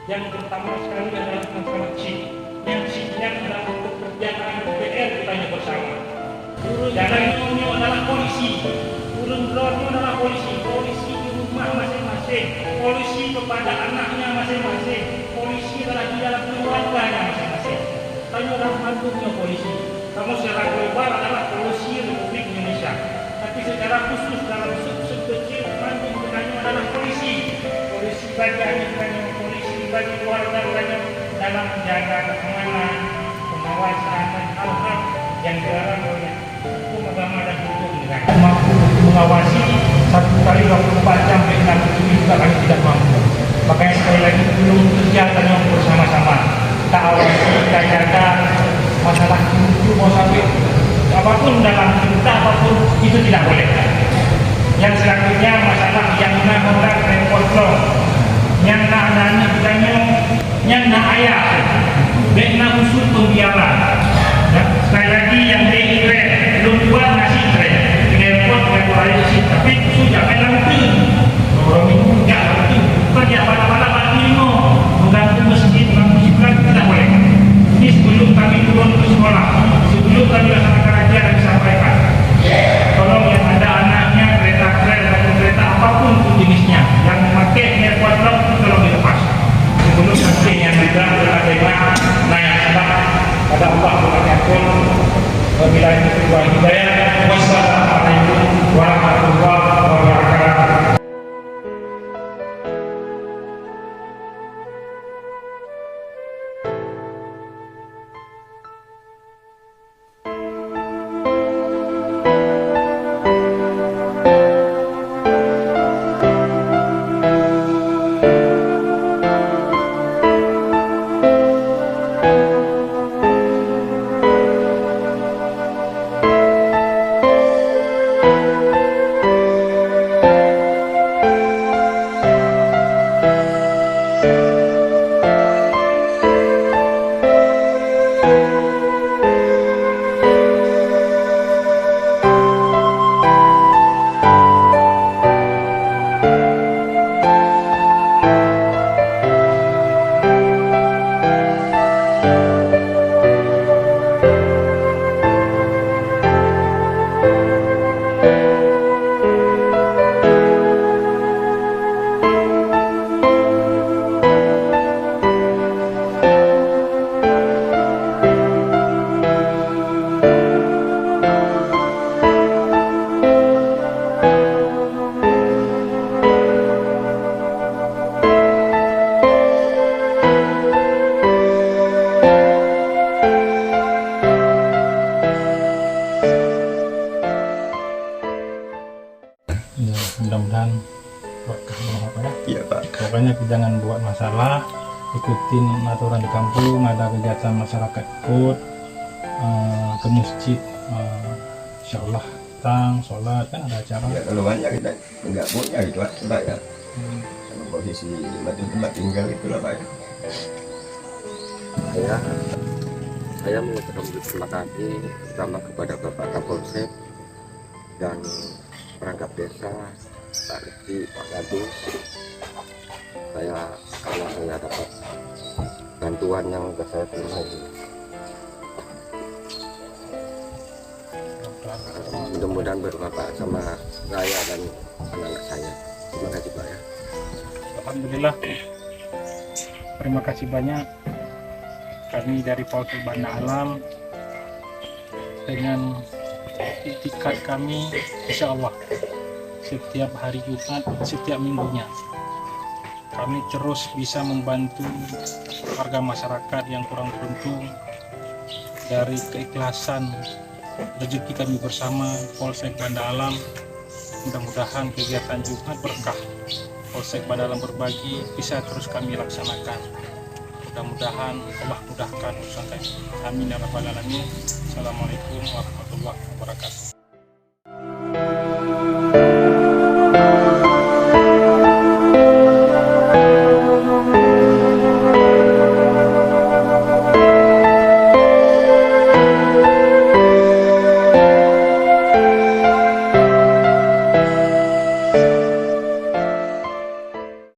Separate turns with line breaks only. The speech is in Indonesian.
Yang pertama sekali adalah masalah chip. Yang chipnya adalah untuk kerjaan PR kita bersama. Jalannya adalah polisi, turun drone adalah polisi, polisi di rumah masing-masing, polisi kepada anaknya masing-masing, polisi adalah di dalam keluarganya masing-masing. Kamu adalah mantunya polisi. Kamu secara global adalah polisi Republik Indonesia. Tapi secara khusus dalam sub-sub kecil, mantu kamu adalah polisi. Polisi bagi anak-anak, polisi bagi keluarga kamu dalam menjaga keamanan, pengawasan dan hal-hal yang dilarang oleh hukum agama dan hukum negara. Mampu mengawasi 1 kali 24 jam dengan ini juga kami tidak mampu. Makanya sekali lagi belum kerja kami bersama-sama. Kita awasi, kita jaga masalah itu mau sampai apapun dalam kita apapun itu tidak boleh. Yang selanjutnya masalah yang nak orang kontrol, yang nak nani bukannya, yang nak ayah, yang nak usul pembiaran. Sekali lagi yang diikret belum buat nasi ikret airport regulasi tapi sudah main lampu orang minggu enggak lampu banyak bala-bala batino mengganggu masjid mengganggu jiblat tidak boleh. Ini sebelum kami turun ke sekolah, sebelum kami laksanakan ajar dan disampaikan, tolong yang ada anaknya kereta keren atau kereta apapun itu jenisnya yang memakai airport tolong dilepas sebelum nanti yang juga berada naik sebab pada Allah berkata bila itu hidayah. Wassalamualaikum warahmatullahi wabarakatuh. Ya, mudah-mudahan berkah ya.
Iya Pak.
Pokoknya jangan buat masalah, ikutin aturan di kampung, ada kegiatan masyarakat ikut ke masjid, insyaallah tang sholat kan ada acara.
Ya, kalau banyak kita nggak punya gitu Pak ya. Sama posisi tempat tinggal itulah Pak.
Saya mengucapkan terima kasih pertama kepada Bapak Kapolsek dan perangkat desa, Pak Riki, Pak Gadis. Karena saya dapat bantuan yang saya terima ini. Mudah-mudahan bermanfaat sama saya dan anak-anak saya. Terima kasih Pak ya.
Alhamdulillah, terima kasih banyak. Kami dari Polsek Banda Alam dengan itikat kami, insya Allah setiap hari Jumat, setiap minggunya kami terus bisa membantu warga masyarakat yang kurang beruntung. Dari keikhlasan rezeki kami bersama Polsek Banda Alam, mudah-mudahan kegiatan Jumat berkah Polsek Banda Alam berbagi bisa terus kami laksanakan. Mudah-mudahan Allah mudahkan urusan kami. Amin ya rabbal alamin. Assalamualaikum warahmatullahi wabarakatuh.